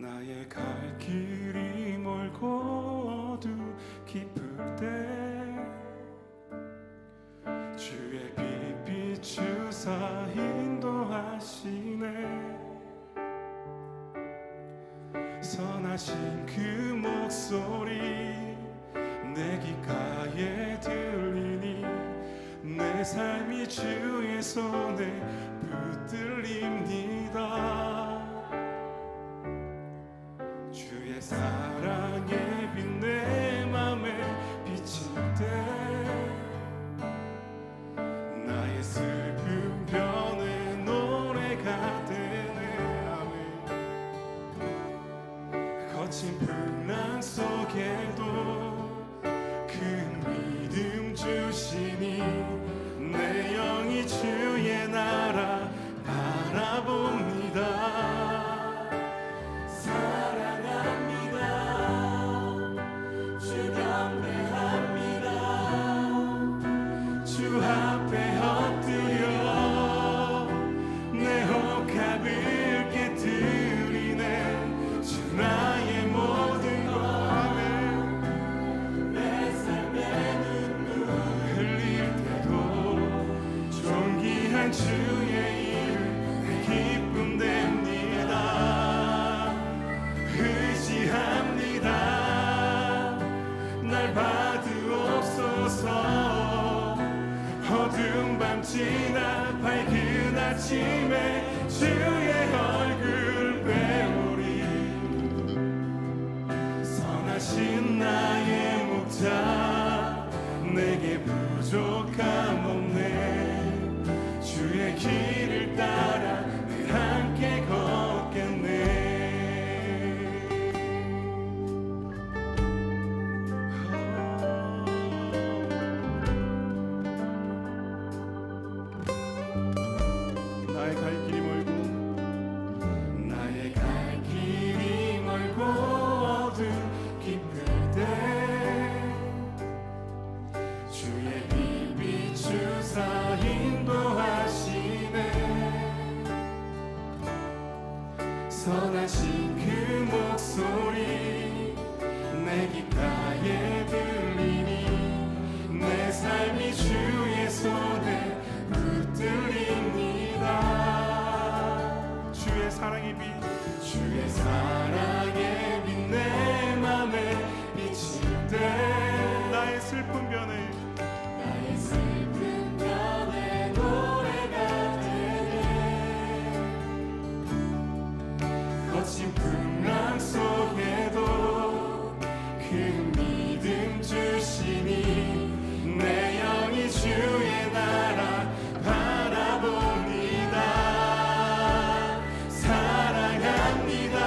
나의 갈 길이 멀고 어두 깊을 때 주의 빛 비추사 인도하시네. 선하신 그 목소리 내 귓가에 들리니 내 삶이 주의 손에 붙들립니다. 주의 사랑의 빛 내 맘에 비칠 때 나의 슬픈 변에 노래가 되네. 아멘. 거친 풍랑 속에도 큰 믿음 주시니 내 영이 주의 나라 바라봅니다. 주의 이름 내 기쁨 됩니다. 의지합니다. 날 받으옵소서. 어두운 밤 지나 밝은 아침에 주의 얼굴 배우리. 선하신 나의 목자 내게 부족함 없네. 주의 길을 따라 늘 함께 걷겠네. 나의 갈 길이 멀고 나의 갈 길이 멀고 어두 깊을 때 주의 빛 비추사 인도하시네. 선하신 그 목소리 내 귓가에 들리니 내 삶이 주의 손에 붙들립니다. 주의 사랑의 빛 주의 사랑의 빛 내 맘에 비칠 때 나의 슬픈 변에 거친 풍랑 속에도 큰 믿음 주시니 내 영이 주의 나라 바라봅니다. 사랑합니다.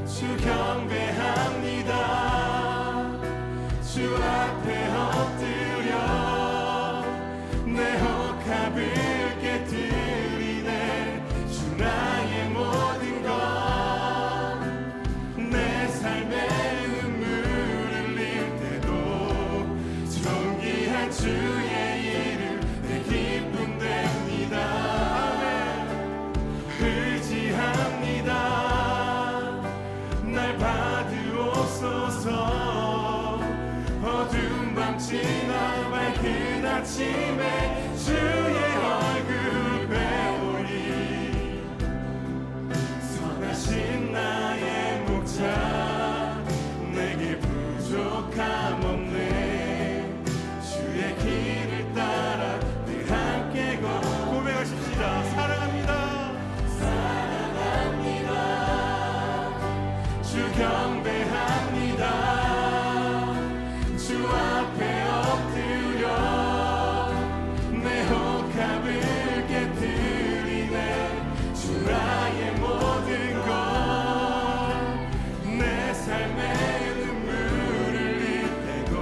주 경배합니다. 주 앞에 엎드려 내 혹합을 깨뜨리네. 주 나의 모든 것 내 삶에 눈물 흘릴 때도 존귀한 주의 이름 내 기쁨 됩니다. 의지합니다. 날 받으옵소서. 어두운 밤 지나 밝은 아침에 주의 얼굴 배우리. 선하신 나의 목자 내게 부족함 없네. 주의 길을 따라 늘 함께 고백하십시다. 사랑합니다. 사랑합니다. 주 경배합니다. 주 앞에 엎드려 내 혹합을 깨뜨리네. 주 나의 모든 것 내 삶에 눈물 흘릴 때도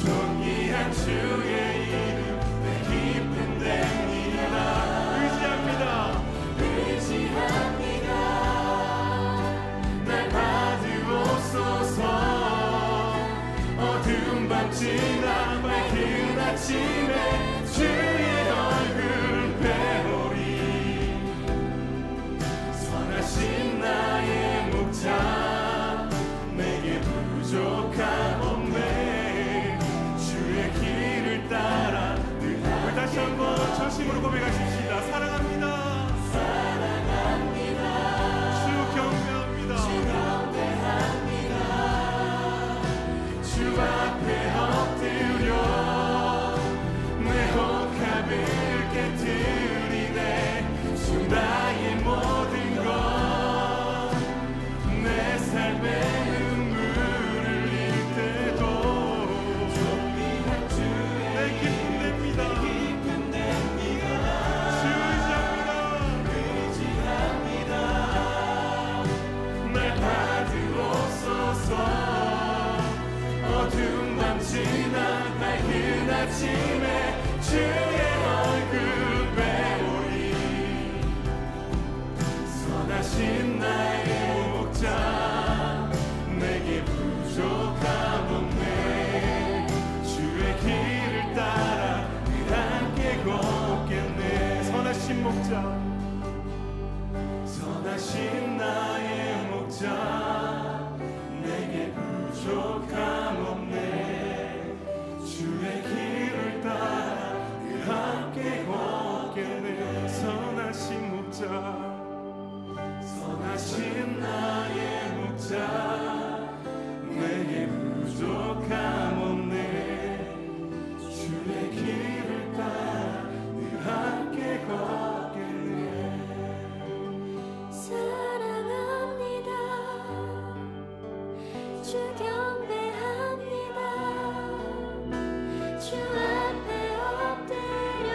존귀한 주의 이름 내 기쁨 됩니다. 의지합니다. 의지합니다. 날 받으옵소서. 어두운 밤 지나 밝은 아침에 주의 얼굴 배우리. 선하신 고백하십시다. 사랑합니다. 사랑합니다. 주 경배합니다. 주 경배합니다. 주 앞에 엎드려 내 옷값을 깨뜨리네. 주 나의 모든 것 내 삶의 눈물을 흘릴 때도 존귀한 주의 내 기쁨 됩니다. 주 의지합니다. 날 받으옵소서. 어두운 밤 지나 밝은 아침에 주의 얼굴 배우리. 선하신 나의 목자 내게 부족함 없네. 주의 길을 따라 늘 함께 걷겠네. 선하신 목자 선하신 나의 목자 내게 부족함 없네. 주의 길을 따라 늘 함께 걷겠네. 선하신 목자 선하신 나의 목자 내게 부족함 없네. 주의 길을 따라 늘 함께 걷겠네. 사랑합니다. 주 경배합니다. 주 앞에 엎드려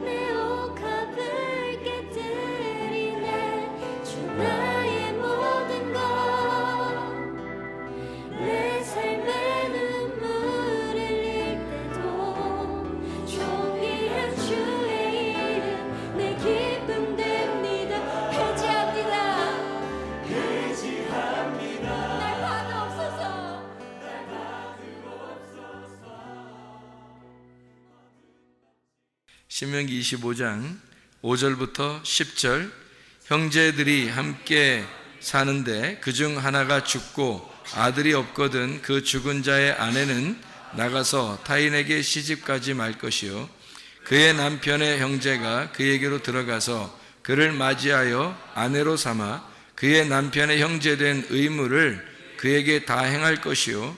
내 옷값을 깨뜨리네. 주 나의 모든 것 내 삶의 눈물을 흘릴 때도 존귀한 주의 이름 내 기쁨 됩니다. 회지합니다. 날 받으옵소서. 신명기 25장 5절부터 10절. 형제들이 함께 사는데 그중 하나가 죽고 아들이 없거든 그 죽은 자의 아내는 나가서 타인에게 시집가지 말 것이요 그의 남편의 형제가 그에게로 들어가서 그를 맞이하여 아내로 삼아 그의 남편의 형제된 의무를 그에게 다 행할 것이요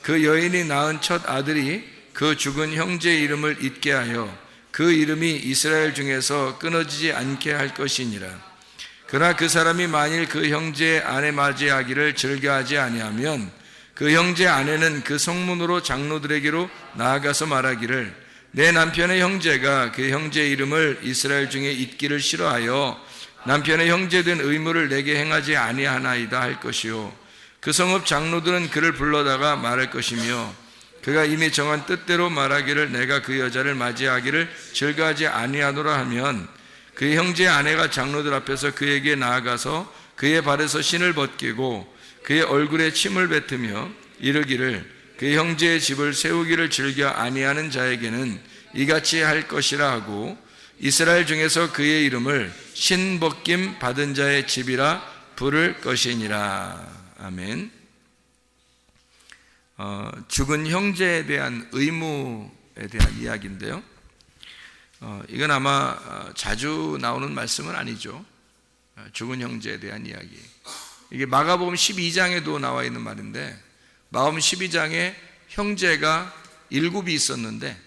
그 여인이 낳은 첫 아들이 그 죽은 형제의 이름을 잊게 하여 그 이름이 이스라엘 중에서 끊어지지 않게 할 것이니라. 그러나 그 사람이 만일 그 형제의 아내 맞이하기를 즐겨하지 아니하면 그 형제의 아내는 그 성문으로 장로들에게로 나아가서 말하기를 내 남편의 형제가 그 형제의 이름을 이스라엘 중에 잊기를 싫어하여 남편의 형제된 의무를 내게 행하지 아니하나이다 할 것이요 그 성읍 장로들은 그를 불러다가 말할 것이며 그가 이미 정한 뜻대로 말하기를 내가 그 여자를 맞이하기를 즐거워하지 아니하노라 하면 그 형제의 아내가 장로들 앞에서 그에게 나아가서 그의 발에서 신을 벗기고 그의 얼굴에 침을 뱉으며 이르기를 그 형제의 집을 세우기를 즐겨 아니하는 자에게는 이같이 할 것이라 하고 이스라엘 중에서 그의 이름을 신벗김 받은 자의 집이라 부를 것이니라. 아멘. 죽은 형제에 대한 의무에 대한 이야기인데요. 이건 아마 자주 나오는 말씀은 아니죠. 죽은 형제에 대한 이야기. 이게 마가복음 12장에도 나와 있는 말인데 마가복음 12장에 형제가 7이 있었는데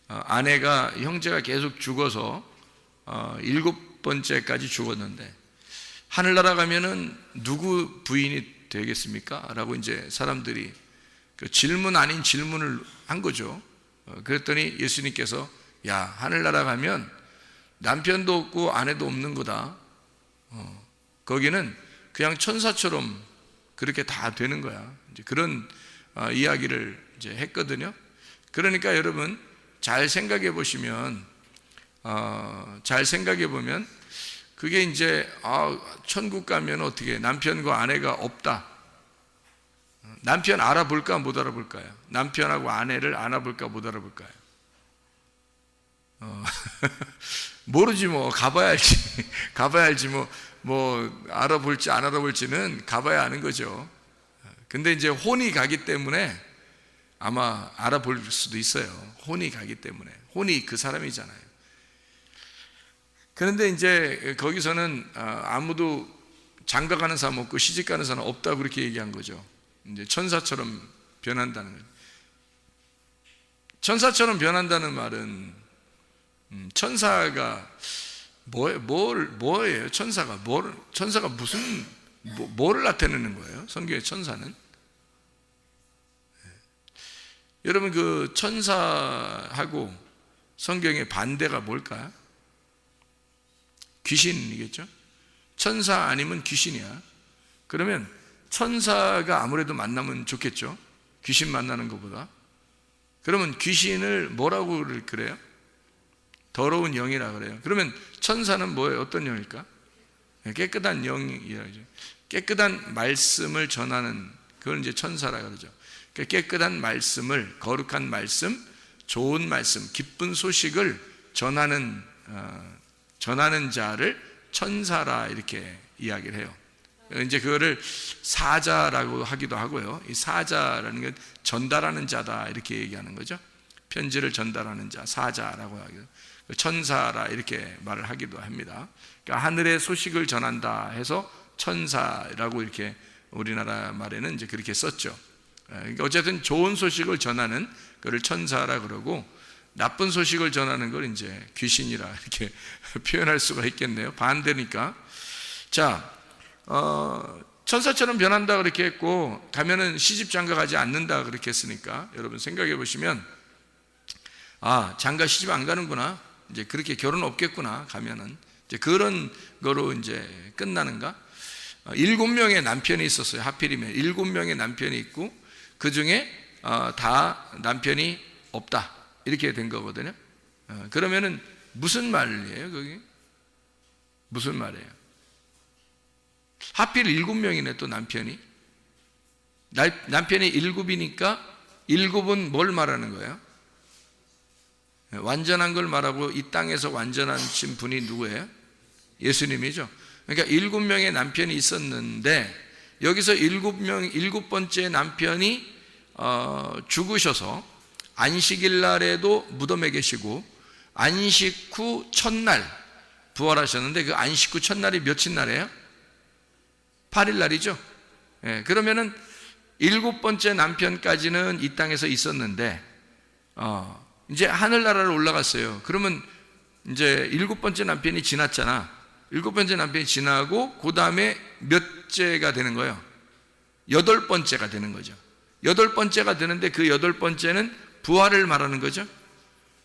아내가 형제가 계속 죽어서 7번째까지 죽었는데 하늘나라 가면은 누구 부인이 되겠습니까? 라고 이제 사람들이 그 질문 아닌 질문을 한 거죠. 그랬더니 예수님께서 야, 하늘나라 가면 남편도 없고 아내도 없는 거다. 거기는 그냥 천사처럼 그렇게 다 되는 거야. 이제 그런 이야기를 이제 했거든요. 그러니까 여러분 잘 생각해 보시면, 그게 이제 천국 가면 어떻게 남편과 아내가 없다. 남편 알아볼까 못 알아볼까요? 남편하고 아내를 알아볼까 못 알아볼까요? 모르지 뭐. 가봐야 알지 뭐 알아볼지 안 알아볼지는 가봐야 아는 거죠. 근데 이제 혼이 가기 때문에 아마 알아볼 수도 있어요. 혼이 가기 때문에. 혼이 그 사람이잖아요. 그런데 이제 거기서는 아무도 장가가는 사람 없고 시집가는 사람 없다고 그렇게 얘기한 거죠. 이제 천사처럼 변한다는 거예요. 천사처럼 변한다는 말은 천사가 뭐예요? 천사가 무슨 뭐를 나타내는 거예요? 성경의 천사는? 여러분, 그 천사하고 성경의 반대가 뭘까요? 귀신이겠죠? 천사 아니면 귀신이야. 그러면 천사가 아무래도 만나면 좋겠죠? 귀신 만나는 것보다. 그러면 귀신을 뭐라고 그래요? 더러운 영이라 그래요. 그러면 천사는 뭐예요? 어떤 영일까? 깨끗한 영이라죠. 깨끗한 말씀을 전하는, 그걸 이제 천사라 그러죠. 깨끗한 말씀을, 거룩한 말씀, 좋은 말씀, 기쁜 소식을 전하는 자를 천사라 이렇게 이야기를 해요. 이제 그거를 사자라고 하기도 하고요. 이 사자라는 건 전달하는 자다 이렇게 얘기하는 거죠. 편지를 전달하는 자, 사자라고 하기도, 천사라 이렇게 말을 하기도 합니다. 그러니까 하늘의 소식을 전한다 해서 천사라고 이렇게 우리나라 말에는 이제 그렇게 썼죠. 그러니까 어쨌든 좋은 소식을 전하는 그를 천사라 그러고, 나쁜 소식을 전하는 걸 이제 귀신이라 이렇게 표현할 수가 있겠네요. 반대니까. 자, 천사처럼 변한다 그렇게 했고, 가면은 시집 장가 가지 않는다 그렇게 했으니까 여러분 생각해 보시면, 장가 시집 안 가는구나, 이제 그렇게 결혼 없겠구나, 가면은 이제 그런 거로 이제 끝나는가? 7명의 남편이 있었어요. 하필이면 7명의 남편이 있고 그 중에 다 남편이 없다 이렇게 된 거거든요. 그러면은 무슨 말이에요? 거기 무슨 말이에요? 하필 7명이네 또 남편이. 남편이 7이니까 7은 뭘 말하는 거예요? 완전한 걸 말하고, 이 땅에서 완전하신 분이 누구예요? 예수님이죠. 그러니까 7명의 남편이 있었는데 여기서 7번째 남편이 죽으셔서 안식일 날에도 무덤에 계시고 안식 후 첫날 부활하셨는데, 그 안식 후 첫날이 며칠 날이에요? 8일 날이죠. 그러면은 7번째 남편까지는 이 땅에서 있었는데 이제 하늘나라로 올라갔어요. 그러면 이제 7번째 남편이 지났잖아. 7번째 남편이 지나고 그 다음에 몇째가 되는 거예요? 8번째가 되는 거죠. 8번째가 되는데 그 8번째는 부활을 말하는 거죠.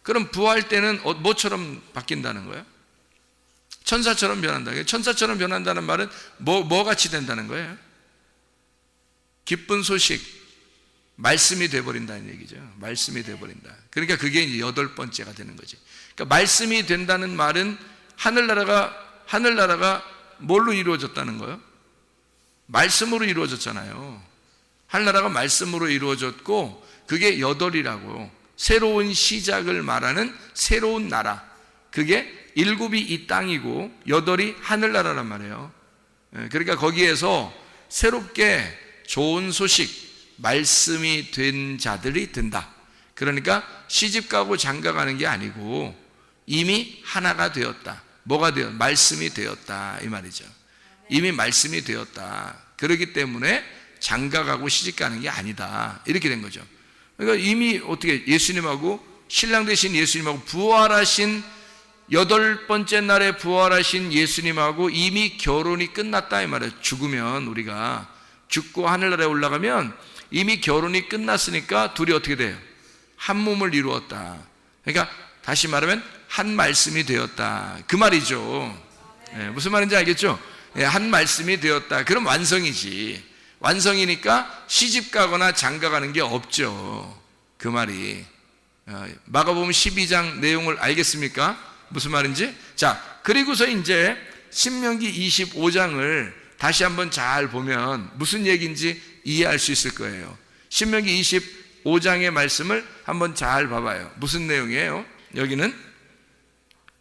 그럼 부활 때는 뭐처럼 바뀐다는 거예요? 천사처럼 변한다. 천사처럼 변한다는 말은 뭐 같이 된다는 거예요? 기쁜 소식, 말씀이 돼버린다는 얘기죠. 말씀이 돼버린다. 그러니까 그게 이제 8번째가 되는 거지. 그러니까 말씀이 된다는 말은 하늘나라가 뭘로 이루어졌다는 거예요? 말씀으로 이루어졌잖아요. 하늘나라가 말씀으로 이루어졌고, 그게 8이라고, 새로운 시작을 말하는 새로운 나라. 그게 7이 이 땅이고 8이 하늘나라란 말이에요. 그러니까 거기에서 새롭게 좋은 소식, 말씀이 된 자들이 든다. 그러니까 시집가고 장가가는 게 아니고 이미 하나가 되었다. 뭐가 되었다? 말씀이 되었다 이 말이죠. 이미 말씀이 되었다. 그렇기 때문에 장가가고 시집가는 게 아니다 이렇게 된 거죠. 그러니까 이미 어떻게 예수님하고, 신랑 되신 예수님하고, 부활하신 8번째 날에 부활하신 예수님하고 이미 결혼이 끝났다 이 말이에요. 죽으면, 우리가 죽고 하늘나라에 올라가면 이미 결혼이 끝났으니까 둘이 어떻게 돼요? 한 몸을 이루었다. 그러니까 다시 말하면 한 말씀이 되었다 그 말이죠. 무슨 말인지 알겠죠? 한 말씀이 되었다. 그럼 완성이지. 완성이니까 시집가거나 장가가는 게 없죠. 그 말이. 마가복음 12장 내용을 알겠습니까? 무슨 말인지? 자, 그리고서 이제 신명기 25장을 다시 한번 잘 보면 무슨 얘기인지 이해할 수 있을 거예요. 신명기 25장의 말씀을 한번 잘 봐봐요. 무슨 내용이에요? 여기는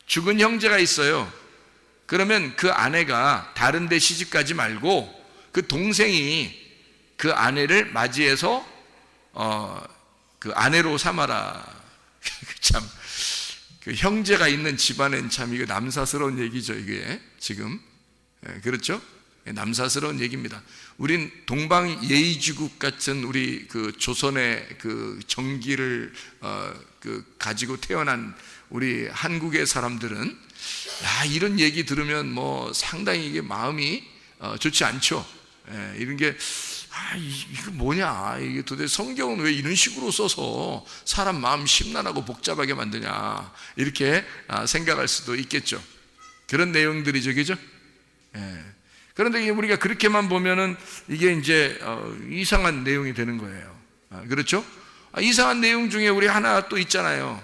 죽은 형제가 있어요. 그러면 그 아내가 다른 데 시집가지 말고 그 동생이 그 아내를 맞이해서 그 아내로 삼아라. 참, 그 형제가 있는 집안엔 참 이거 남사스러운 얘기죠, 이게 지금. 그렇죠? 남사스러운 얘기입니다. 우린 동방 예의지국 같은 우리 그 조선의 그 정기를 그 가지고 태어난 우리 한국의 사람들은 이런 얘기 들으면 뭐 상당히 이게 마음이 좋지 않죠. 이런 게 이거 뭐냐, 이게 도대체 성경은 왜 이런 식으로 써서 사람 마음 심란하고 복잡하게 만드냐, 이렇게 생각할 수도 있겠죠. 그런 내용들이죠, 그죠? 그런데 우리가 그렇게만 보면은 이게 이제 이상한 내용이 되는 거예요. 그렇죠? 이상한 내용 중에 우리 하나 또 있잖아요.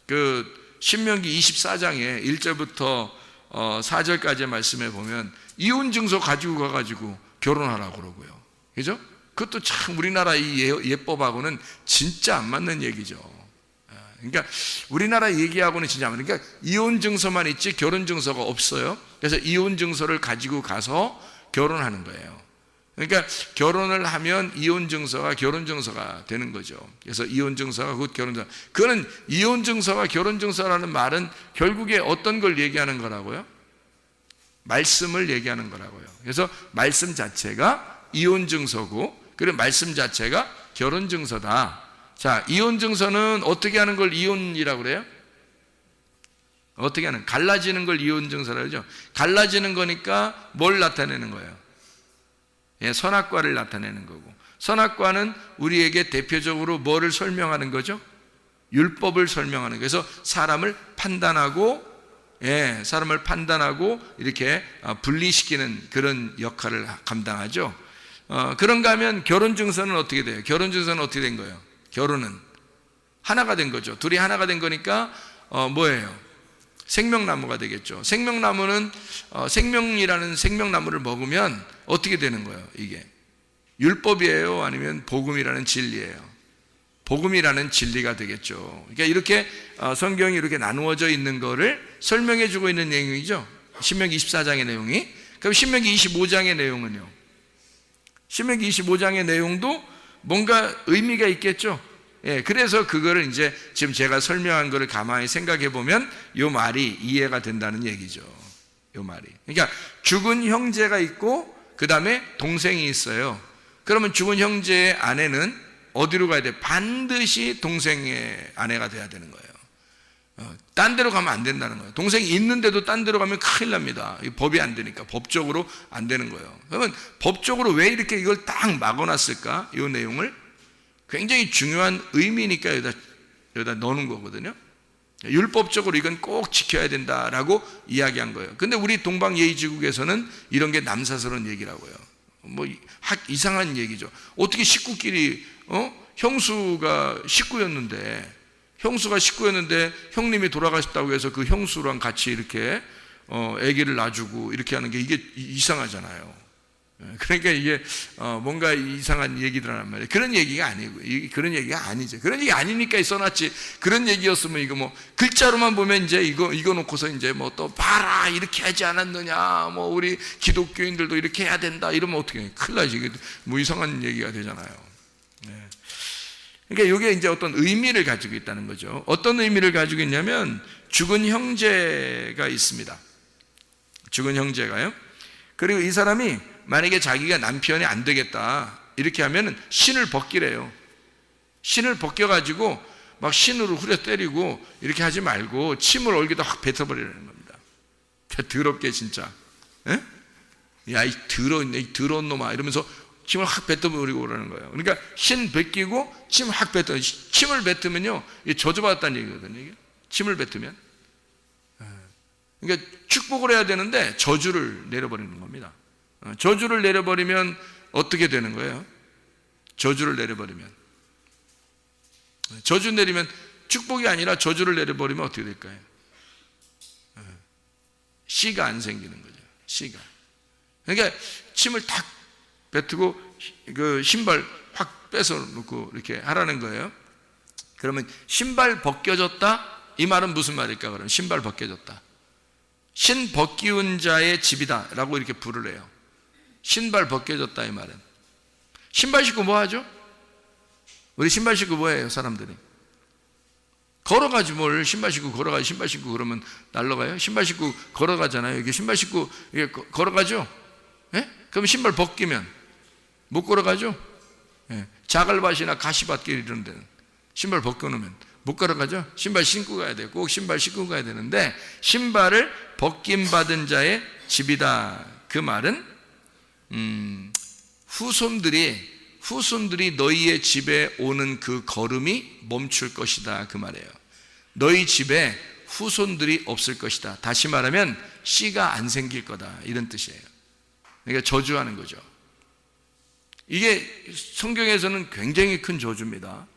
그 신명기 24장에 1절부터 4절까지의 말씀에 보면 이혼 증서 가지고 가가지고 결혼하라고 그러고요. 그죠? 그것도 참 우리나라 이 예법하고는 진짜 안 맞는 얘기죠. 그러니까 우리나라 얘기하고는 진짜 안 맞는, 그러니까 이혼 증서만 있지 결혼 증서가 없어요. 그래서 이혼 증서를 가지고 가서 결혼하는 거예요. 그러니까 결혼을 하면 이혼 증서가 결혼 증서가 되는 거죠. 그래서 이혼 증서가 곧 결혼 증서. 그거는 이혼 증서가 결혼 증서라는 말은 결국에 어떤 걸 얘기하는 거라고요? 말씀을 얘기하는 거라고요. 그래서 말씀 자체가 이혼 증서고, 그리고 말씀 자체가 결혼 증서다. 자, 이혼 증서는 어떻게 하는 걸 이혼이라고 그래요? 어떻게 하는, 갈라지는 걸 이혼 증서라고 그러죠. 갈라지는 거니까 뭘 나타내는 거예요? 선악과를 나타내는 거고, 선악과는 우리에게 대표적으로 뭐를 설명하는 거죠? 율법을 설명하는 거예요. 그래서 사람을 판단하고 이렇게 분리시키는 그런 역할을 감당하죠. 그런가 하면 결혼 증서는 어떻게 돼요? 결혼 증서는 어떻게 된 거예요? 결혼은 하나가 된 거죠. 둘이 하나가 된 거니까 뭐예요? 생명나무가 되겠죠. 생명나무는 생명이라는 생명나무를 먹으면 어떻게 되는 거예요? 이게 율법이에요? 아니면 복음이라는 진리예요? 복음이라는 진리가 되겠죠. 그러니까 이렇게 성경이 이렇게 나누어져 있는 거를 설명해 주고 있는 내용이죠. 신명기 24장의 내용이. 그럼 신명기 25장의 내용은요? 신명기 25장의 내용도 뭔가 의미가 있겠죠. 그래서 그거를 이제 지금 제가 설명한 거를 가만히 생각해 보면 이 말이 이해가 된다는 얘기죠. 이 말이. 그러니까 죽은 형제가 있고 그 다음에 동생이 있어요. 그러면 죽은 형제의 아내는 어디로 가야 돼? 반드시 동생의 아내가 돼야 되는 거예요. 딴 데로 가면 안 된다는 거예요. 동생이 있는데도 딴 데로 가면 큰일 납니다. 법이 안 되니까, 법적으로 안 되는 거예요. 그러면 법적으로 왜 이렇게 이걸 딱 막아놨을까? 이 내용을 굉장히 중요한 의미니까 여기다 넣는 거거든요. 율법적으로 이건 꼭 지켜야 된다라고 이야기한 거예요. 근데 우리 동방예의지국에서는 이런 게 남사스러운 얘기라고요. 뭐 이상한 얘기죠. 어떻게 식구끼리 형수가 식구였는데 형님이 돌아가셨다고 해서 그 형수랑 같이 이렇게 아기를 낳아주고 이렇게 하는 게 이게 이상하잖아요. 그러니까 이게 뭔가 이상한 얘기들란 말이에요. 그런 얘기가 아니고, 그런 얘기가 아니죠. 그런 얘기 아니니까 써놨지. 그런 얘기였으면 이거 뭐 글자로만 보면 이제 이거 놓고서 이제 뭐 또 봐라 이렇게 하지 않았느냐, 뭐 우리 기독교인들도 이렇게 해야 된다 이러면 어떻게 해? 큰일 나지. 이게 뭐 이상한 얘기가 되잖아요. 그러니까 이게 이제 어떤 의미를 가지고 있다는 거죠. 어떤 의미를 가지고 있냐면 죽은 형제가 있습니다. 죽은 형제가요. 그리고 이 사람이 만약에 자기가 남편이 안 되겠다 이렇게 하면 신을 벗기래요. 신을 벗겨가지고 막 신으로 후려 때리고 이렇게 하지 말고 침을 얼굴에다 확 뱉어버리라는 겁니다. 더럽게 진짜. 야, 이 더러운 놈아 이러면서 침을 확 뱉어버리고 오라는 거예요. 그러니까 신 벗기고 침 확 뱉어. 침을 뱉으면요 저주받았다는 얘기거든요. 이게. 침을 뱉으면. 그러니까 축복을 해야 되는데 저주를 내려버리는 겁니다. 저주를 내려버리면 어떻게 되는 거예요? 저주를 내려버리면 축복이 아니라 저주를 내려버리면 어떻게 될까요? 씨가 안 생기는 거죠. 씨가. 그러니까 침을 탁 뱉고 그 신발 확 뺏어 놓고 이렇게 하라는 거예요. 그러면 신발 벗겨졌다? 이 말은 무슨 말일까? 그러면 신발 벗겨졌다. 신 벗기운 자의 집이다 라고 이렇게 부르래요. 신발 벗겨졌다 이 말은. 신발 신고 뭐 하죠? 우리 신발 신고 뭐예요, 사람들이? 걸어가지 뭘 신발 신고 걸어가지. 신발 신고 그러면 날라가요? 신발 신고 걸어가잖아요. 이게 신발 신고 이게 걸어가죠? 예? 그럼 신발 벗기면 못 걸어가죠? 예. 자갈밭이나 가시밭길 이런 데는 신발 벗겨놓으면 못 걸어가죠? 신발 신고 가야 돼요. 꼭 신발 신고 가야 되는데, 신발을 벗김받은 자의 집이다. 그 말은 후손들이 너희의 집에 오는 그 걸음이 멈출 것이다, 그 말이에요. 너희 집에 후손들이 없을 것이다. 다시 말하면 씨가 안 생길 거다, 이런 뜻이에요. 그러니까 저주하는 거죠. 이게 성경에서는 굉장히 큰 저주입니다.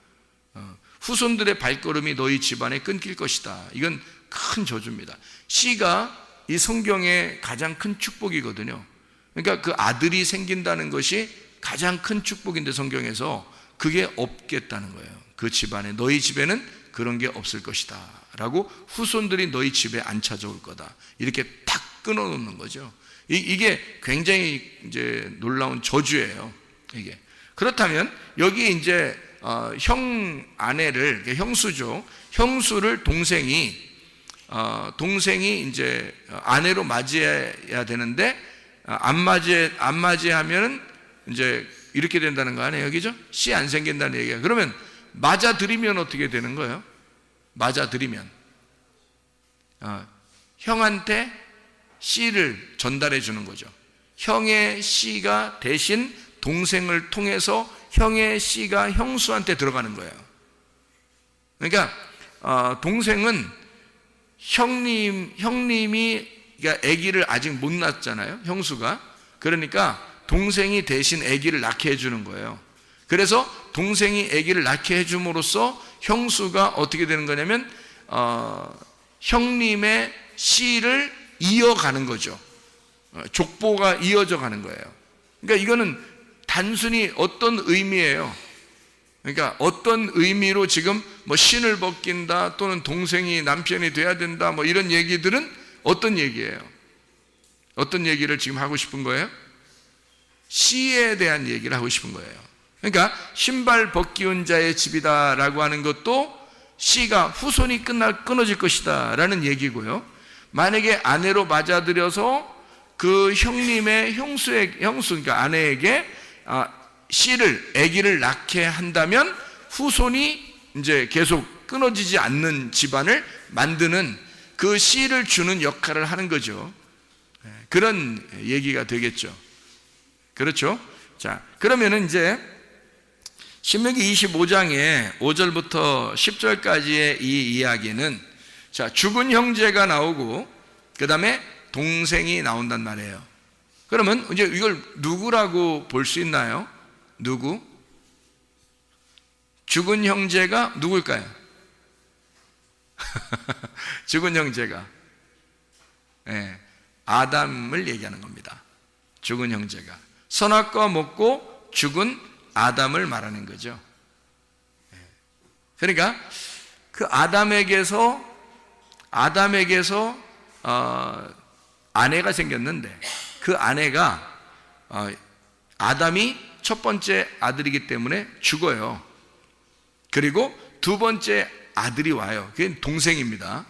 후손들의 발걸음이 너희 집안에 끊길 것이다. 이건 큰 저주입니다. 씨가 이 성경의 가장 큰 축복이거든요. 그러니까 그 아들이 생긴다는 것이 가장 큰 축복인데, 성경에서 그게 없겠다는 거예요. 그 집안에, 너희 집에는 그런 게 없을 것이다 라고, 후손들이 너희 집에 안 찾아올 거다, 이렇게 탁 끊어놓는 거죠. 이게 굉장히 이제 놀라운 저주예요, 이게. 그렇다면 여기 이제 형 아내를, 형수죠, 형수를 동생이 이제 아내로 맞이해야 되는데, 안 맞이하면은 이제 이렇게 된다는 거 아니에요, 그죠? 씨 안 생긴다는 얘기야. 그러면 맞아들이면 어떻게 되는 거예요? 맞아들이면 형한테 씨를 전달해 주는 거죠. 형의 씨가 대신 동생을 통해서 형의 씨가 형수한테 들어가는 거예요. 그러니까 동생은 형님이 그러니까 아기를 아직 못 낳았잖아요, 형수가. 그러니까 동생이 대신 아기를 낳게 해주는 거예요. 그래서 동생이 아기를 낳게 해줌으로써 형수가 어떻게 되는 거냐면 형님의 씨를 이어가는 거죠. 족보가 이어져 가는 거예요. 그러니까 이거는 단순히 어떤 의미예요? 그러니까 어떤 의미로 지금 뭐 신을 벗긴다, 또는 동생이 남편이 돼야 된다, 뭐 이런 얘기들은 어떤 얘기예요? 어떤 얘기를 지금 하고 싶은 거예요? 씨에 대한 얘기를 하고 싶은 거예요. 그러니까 신발 벗기운 자의 집이다라고 하는 것도 씨가 후손이 끊어질 것이다 라는 얘기고요. 만약에 아내로 맞아들여서 그 형님의 형수, 그러니까 아내에게 씨를, 아기를 낳게 한다면 후손이 이제 계속 끊어지지 않는 집안을 만드는, 그 씨를 주는 역할을 하는 거죠. 그런 얘기가 되겠죠. 그렇죠? 자, 그러면은 이제 신명기 25장의 5절부터 10절까지의 이 이야기는, 자, 죽은 형제가 나오고 그 다음에 동생이 나온단 말이에요. 그러면 이제 이걸 누구라고 볼 수 있나요? 누구? 죽은 형제가 누굴까요? 죽은 형제가 아담을 얘기하는 겁니다. 죽은 형제가 선악과 먹고 죽은 아담을 말하는 거죠. 그러니까 그 아담에게서 아내가 생겼는데, 그 아내가 아담이 첫 번째 아들이기 때문에 죽어요. 그리고 두 번째 아들이 와요. 그게 동생입니다.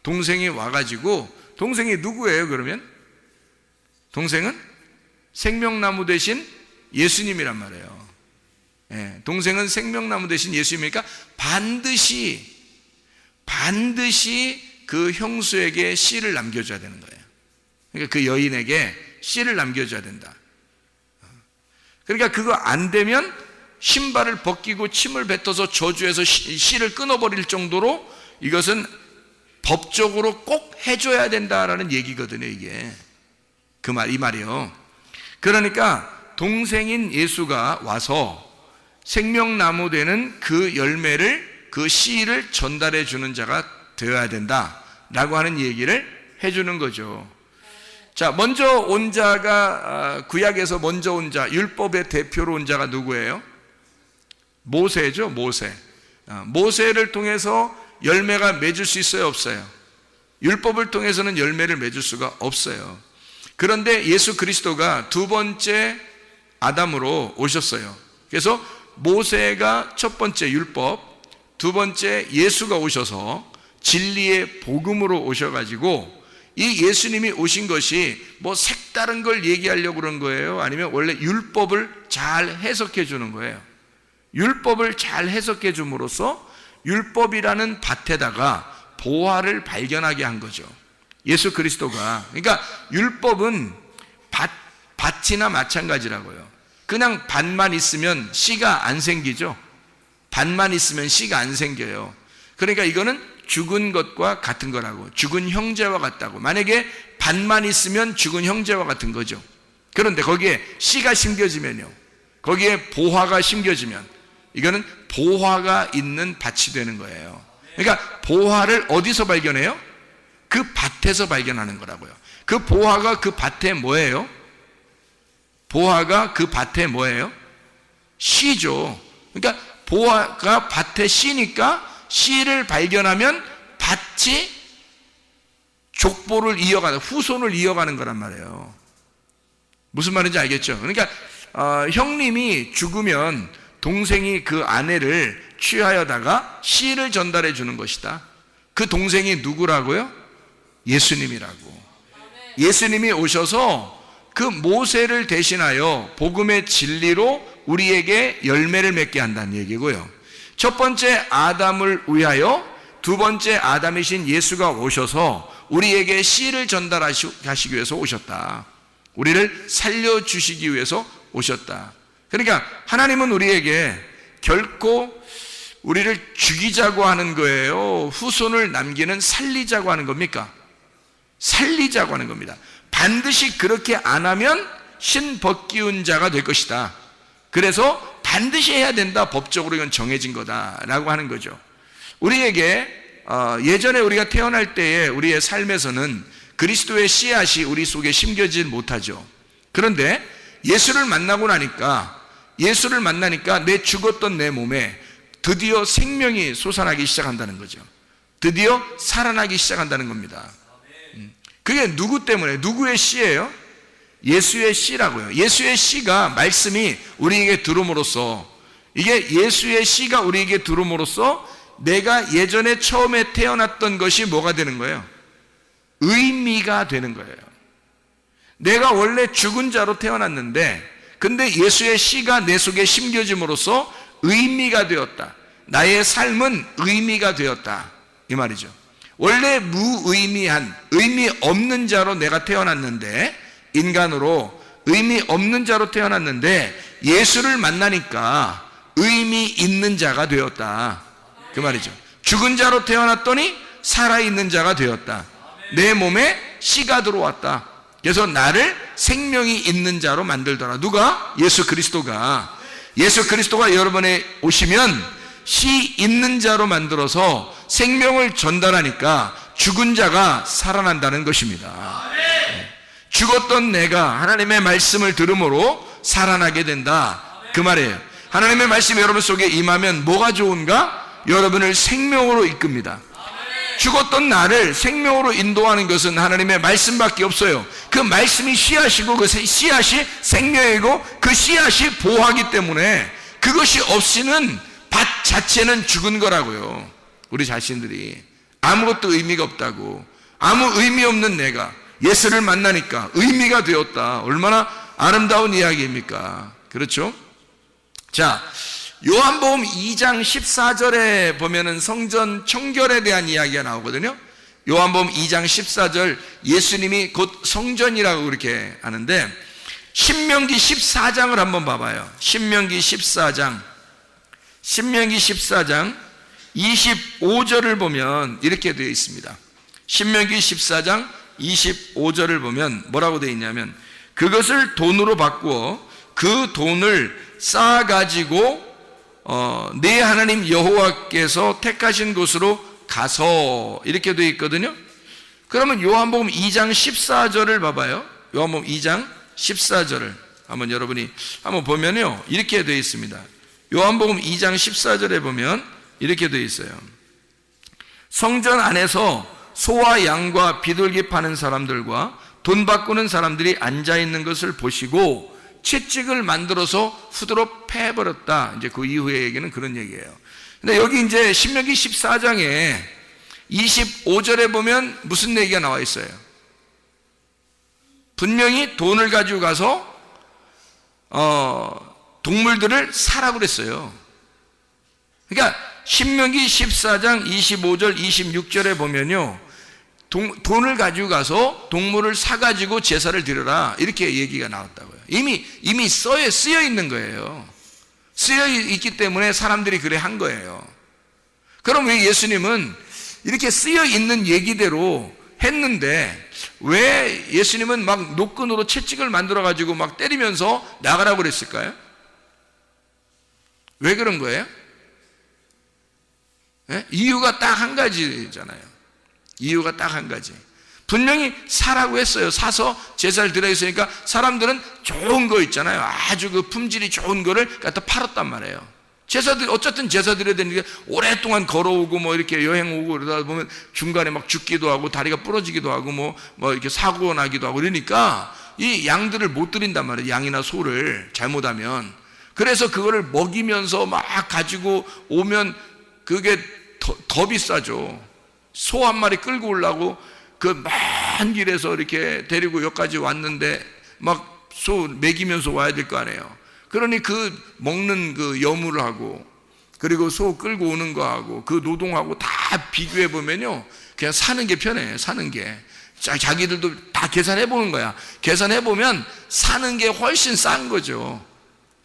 동생이 와가지고, 동생이 누구예요 그러면? 동생은 생명나무 대신 예수님이란 말이에요. 동생은 생명나무 대신 예수님이니까 반드시 그 형수에게 씨를 남겨줘야 되는 거예요. 그러니까 그 여인에게 씨를 남겨줘야 된다. 그러니까 그거 안 되면 신발을 벗기고 침을 뱉어서 저주해서 씨를 끊어버릴 정도로 이것은 법적으로 꼭 해줘야 된다라는 얘기거든요, 이게. 이 말이요. 그러니까 동생인 예수가 와서 생명나무 되는 그 열매를, 그 씨를 전달해 주는 자가 되어야 된다라고 하는 얘기를 해주는 거죠. 자, 먼저 온 자가, 구약에서 먼저 온 자, 율법의 대표로 온 자가 누구예요? 모세죠, 모세. 모세를 통해서 열매가 맺을 수 있어요, 없어요? 율법을 통해서는 열매를 맺을 수가 없어요. 그런데 예수 그리스도가 두 번째 아담으로 오셨어요. 그래서 모세가 첫 번째 율법, 두 번째 예수가 오셔서 진리의 복음으로 오셔가지고 이 예수님이 오신 것이 뭐 색다른 걸 얘기하려고 그런 거예요? 아니면 원래 율법을 잘 해석해 주는 거예요? 율법을 잘 해석해 줌으로써 율법이라는 밭에다가 보화를 발견하게 한 거죠. 예수 그리스도가. 그러니까 율법은 밭이나 마찬가지라고요. 그냥 밭만 있으면 씨가 안 생기죠. 밭만 있으면 씨가 안 생겨요. 그러니까 이거는 죽은 것과 같은 거라고. 죽은 형제와 같다고. 만약에 밭만 있으면 죽은 형제와 같은 거죠. 그런데 거기에 씨가 심겨지면요, 거기에 보화가 심겨지면 이거는 보화가 있는 밭이 되는 거예요. 그러니까 보화를 어디서 발견해요? 그 밭에서 발견하는 거라고요. 그 보화가 그 밭에 뭐예요? 보화가 그 밭에 뭐예요? 씨죠. 그러니까 보화가 밭에 씨니까 씨를 발견하면 밭이 족보를 이어가는, 후손을 이어가는 거란 말이에요. 무슨 말인지 알겠죠? 그러니까 형님이 죽으면 동생이 그 아내를 취하여다가 씨를 전달해 주는 것이다. 그 동생이 누구라고요? 예수님이라고. 예수님이 오셔서 그 모세를 대신하여 복음의 진리로 우리에게 열매를 맺게 한다는 얘기고요. 첫 번째 아담을 위하여 두 번째 아담이신 예수가 오셔서 우리에게 씨를 전달하시기 위해서 오셨다. 우리를 살려주시기 위해서 오셨다. 그러니까 하나님은 우리에게 결코 우리를 죽이자고 하는 거예요? 후손을 남기는 살리자고 하는 겁니까? 살리자고 하는 겁니다. 반드시 그렇게 안 하면 신벗기운 자가 될 것이다. 그래서 반드시 해야 된다. 법적으로 이건 정해진 거다라고 하는 거죠. 우리에게 예전에 우리가 태어날 때에 우리의 삶에서는 그리스도의 씨앗이 우리 속에 심겨지지 못하죠. 그런데 예수를 만나니까 내 죽었던 내 몸에 드디어 생명이 솟아나기 시작한다는 거죠. 드디어 살아나기 시작한다는 겁니다. 그게 누구 때문에? 누구의 씨예요? 예수의 씨라고요. 예수의 씨가 말씀이 우리에게 들음으로써, 이게 예수의 씨가 우리에게 들음으로써 내가 예전에 처음에 태어났던 것이 뭐가 되는 거예요? 의미가 되는 거예요. 내가 원래 죽은 자로 태어났는데 근데 예수의 씨가 내 속에 심겨짐으로써 의미가 되었다. 나의 삶은 의미가 되었다. 이 말이죠. 원래 무의미한, 의미 없는 자로 내가 태어났는데, 인간으로 의미 없는 자로 태어났는데 예수를 만나니까 의미 있는 자가 되었다. 그 말이죠. 죽은 자로 태어났더니 살아있는 자가 되었다. 내 몸에 씨가 들어왔다. 그래서 나를 생명이 있는 자로 만들더라. 누가? 예수 그리스도가. 예수 그리스도가 여러분에 오시면 씨 있는 자로 만들어서 생명을 전달하니까 죽은 자가 살아난다는 것입니다. 죽었던 내가 하나님의 말씀을 들음으로 살아나게 된다. 그 말이에요. 하나님의 말씀이 여러분 속에 임하면 뭐가 좋은가? 여러분을 생명으로 이끕니다. 죽었던 나를 생명으로 인도하는 것은 하나님의 말씀밖에 없어요. 그 말씀이 씨앗이고 그 씨앗이 생명이고 그 씨앗이 보화기 때문에 그것이 없이는 밭 자체는 죽은 거라고요. 우리 자신들이 아무것도 의미가 없다고. 아무 의미 없는 내가 예수를 만나니까 의미가 되었다. 얼마나 아름다운 이야기입니까? 그렇죠? 자, 요한복음 2장 14절에 보면은 성전 청결에 대한 이야기가 나오거든요. 요한복음 2장 14절, 예수님이 곧 성전이라고 그렇게 하는데 신명기 14장을 한번 봐봐요. 신명기 14장 25절을 보면 이렇게 되어 있습니다. 신명기 14장 25절을 보면 뭐라고 되어 있냐면, 그것을 돈으로 바꾸어 그 돈을 쌓아가지고 네 하나님 여호와께서 택하신 곳으로 가서, 이렇게 되어 있거든요. 그러면 요한복음 2장 14절을 봐봐요. 요한복음 2장 14절을 한번 여러분이 한번 보면요, 이렇게 되어 있습니다. 요한복음 2장 14절에 보면 이렇게 되어 있어요. 성전 안에서 소와 양과 비둘기 파는 사람들과 돈 바꾸는 사람들이 앉아 있는 것을 보시고 채찍을 만들어서 후드로 패버렸다. 이제 그 이후의 얘기는 그런 얘기예요. 근데 여기 이제 신명기 14장에 25절에 보면 무슨 얘기가 나와 있어요? 분명히 돈을 가지고 가서 동물들을 사라고 그랬어요. 그러니까 신명기 14장 25절 26절에 보면요, 돈을 가지고 가서 동물을 사가지고 제사를 드려라, 이렇게 얘기가 나왔다고요. 이미 쓰여 있는 거예요. 쓰여 있기 때문에 사람들이 그래 한 거예요. 그럼 왜 예수님은 이렇게 쓰여 있는 얘기대로 했는데 왜 예수님은 막 노끈으로 채찍을 만들어 가지고 막 때리면서 나가라고 그랬을까요? 왜 그런 거예요? 네? 이유가 딱 한 가지잖아요. 이유가 딱 한 가지. 분명히 사라고 했어요. 사서 제사를 드려 있으니까 사람들은 좋은 거 있잖아요. 아주 그 품질이 좋은 거를 갖다 팔았단 말이에요. 어쨌든 제사 드려야 되는데 오랫동안 걸어오고 뭐 이렇게 여행 오고 그러다 보면 중간에 막 죽기도 하고 다리가 부러지기도 하고 뭐 이렇게 사고 나기도 하고 그러니까 이 양들을 못 드린단 말이에요. 양이나 소를 잘못하면. 그래서 그거를 먹이면서 막 가지고 오면 그게 더 비싸죠. 소 한 마리 끌고 오려고 그 먼 길에서 이렇게 데리고 여기까지 왔는데 막 소 먹이면서 와야 될 거 아니에요. 그러니 그 먹는 그 여물을 하고 그리고 소 끌고 오는 거 하고 그 노동하고 다 비교해 보면요, 그냥 사는 게 편해. 사는 게 자기들도 다 계산해 보는 거야. 계산해 보면 사는 게 훨씬 싼 거죠.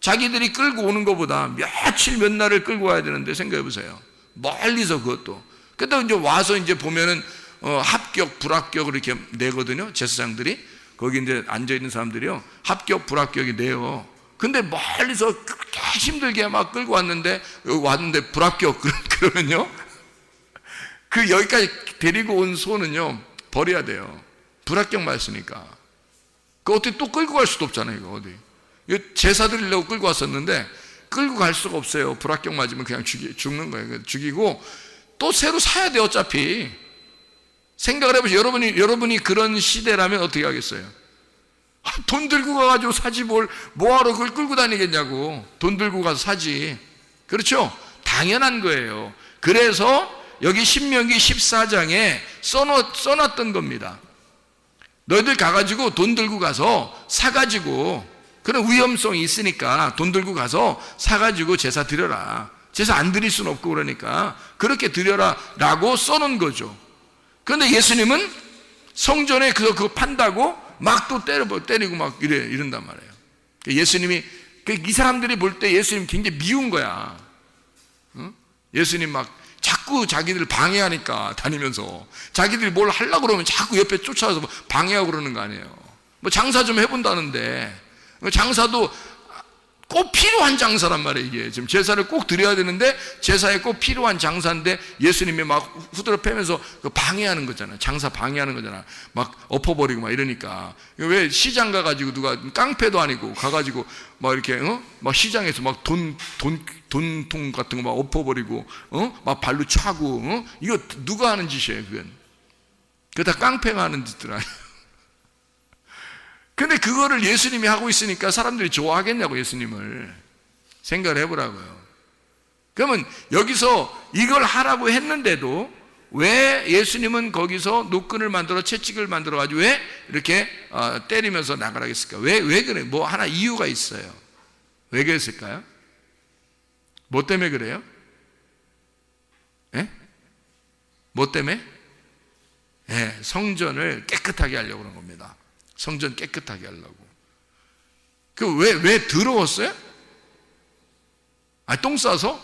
자기들이 끌고 오는 것보다 며칠 몇 날을 끌고 와야 되는데 생각해 보세요. 멀리서 그것도. 근데 이제 와서 이제 보면은 합격, 불합격을 이렇게 내거든요. 제사장들이. 거기 이제 앉아있는 사람들이요, 합격, 불합격이 내요. 근데 멀리서 그렇게 힘들게 막 끌고 왔는데, 여기 왔는데 불합격, 그러면요, 그 여기까지 데리고 온 소는요, 버려야 돼요. 불합격만 했으니까. 그 어떻게 또 끌고 갈 수도 없잖아요, 이거 어디. 이거 제사 드리려고 끌고 왔었는데, 끌고 갈 수가 없어요. 불합격 맞으면 그냥 죽는 거예요. 죽이고, 또 새로 사야 돼요, 어차피. 생각을 해보세요. 여러분이 그런 시대라면 어떻게 하겠어요? 돈 들고 가가지고 사지 뭐하러 그걸 끌고 다니겠냐고. 돈 들고 가서 사지. 그렇죠? 당연한 거예요. 그래서 여기 신명기 14장에 써놨던 겁니다. 너희들 가가지고 돈 들고 가서 사가지고, 그런 위험성이 있으니까 돈 들고 가서 사가지고 제사 드려라. 제사 안 드릴 수는 없고 그러니까 그렇게 드려라 라고 써놓은 거죠. 그런데 예수님은 성전에 그거 판다고 막 또 때리고 막 이런단 말이에요. 예수님이, 이 사람들이 볼 때 예수님 굉장히 미운 거야. 예수님 막 자꾸 자기들 방해하니까 다니면서 자기들이 뭘 하려고 그러면 자꾸 옆에 쫓아와서 방해하고 그러는 거 아니에요. 뭐 장사 좀 해본다는데, 장사도 꼭 필요한 장사란 말이에요. 이게 지금 제사를 꼭 드려야 되는데 제사에 꼭 필요한 장사인데 예수님이 막 후드러 패면서 방해하는 거잖아요. 장사 방해하는 거잖아. 막 엎어버리고 막 이러니까. 왜 시장 가가지고 누가 깡패도 아니고 가가지고 막 이렇게 막 시장에서 막 돈통 같은 거 막 엎어버리고 막 발로 차고 이거 누가 하는 짓이에요? 그거 다 깡패가 하는 짓들 아니에요. 근데 그거를 예수님이 하고 있으니까 사람들이 좋아하겠냐고. 예수님을 생각을 해보라고요. 그러면 여기서 이걸 하라고 했는데도 왜 예수님은 거기서 노끈을 만들어 채찍을 만들어 가지고 왜 이렇게 때리면서 나가라 했을까? 왜 그래? 뭐 하나 이유가 있어요. 왜 그랬을까요? 뭐 때문에 그래요? 예? 뭐 때문에? 예, 성전을 깨끗하게 하려고 그런 겁니다. 성전 깨끗하게 하려고. 왜 더러웠어요? 똥 싸서?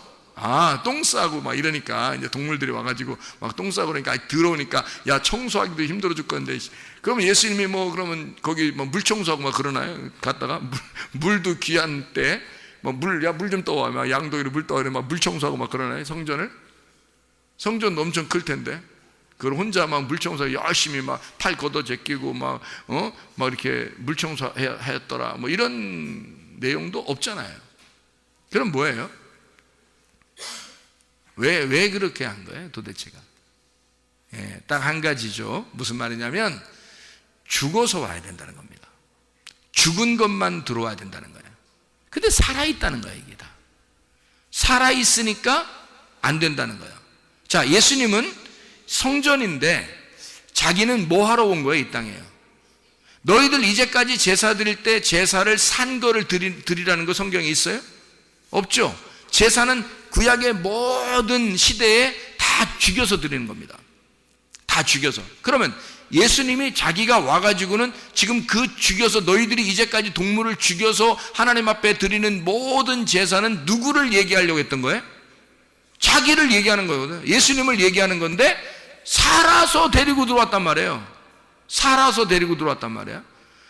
똥 싸고 막 이러니까 이제 동물들이 와가지고 막 똥 싸고 그러니까 더러우니까 야, 청소하기도 힘들어 죽 건데. 그러면 예수님이 뭐 그러면 거기 뭐 물 청소하고 막 그러나요? 갔다가 물도 귀한 때 뭐 물 좀 떠와. 막 양동이로 물 떠와. 막 물 청소하고 막 그러나요? 성전을? 성전도 엄청 클 텐데. 그걸 혼자 막 물청소 열심히 막 탈 걷어 제끼고 막 이렇게 물청소 했더라. 뭐 이런 내용도 없잖아요. 그럼 뭐예요? 왜 그렇게 한 거예요, 도대체가? 예, 딱 한 가지죠. 무슨 말이냐면 죽어서 와야 된다는 겁니다. 죽은 것만 들어와야 된다는 거예요. 근데 살아있다는 거예요. 이게 다 살아있으니까 안 된다는 거예요. 자, 예수님은 성전인데 자기는 뭐 하러 온 거예요? 이 땅에요. 너희들 이제까지 제사 드릴 때 제사를 산 거를 드리라는 거 성경에 있어요? 없죠. 제사는 구약의 모든 시대에 다 죽여서 드리는 겁니다. 다 죽여서. 그러면 예수님이 자기가 와가지고는 지금 그 죽여서 너희들이 이제까지 동물을 죽여서 하나님 앞에 드리는 모든 제사는 누구를 얘기하려고 했던 거예요? 자기를 얘기하는 거거든요. 예수님을 얘기하는 건데 살아서 데리고 들어왔단 말이에요. 살아서 데리고 들어왔단 말이에요.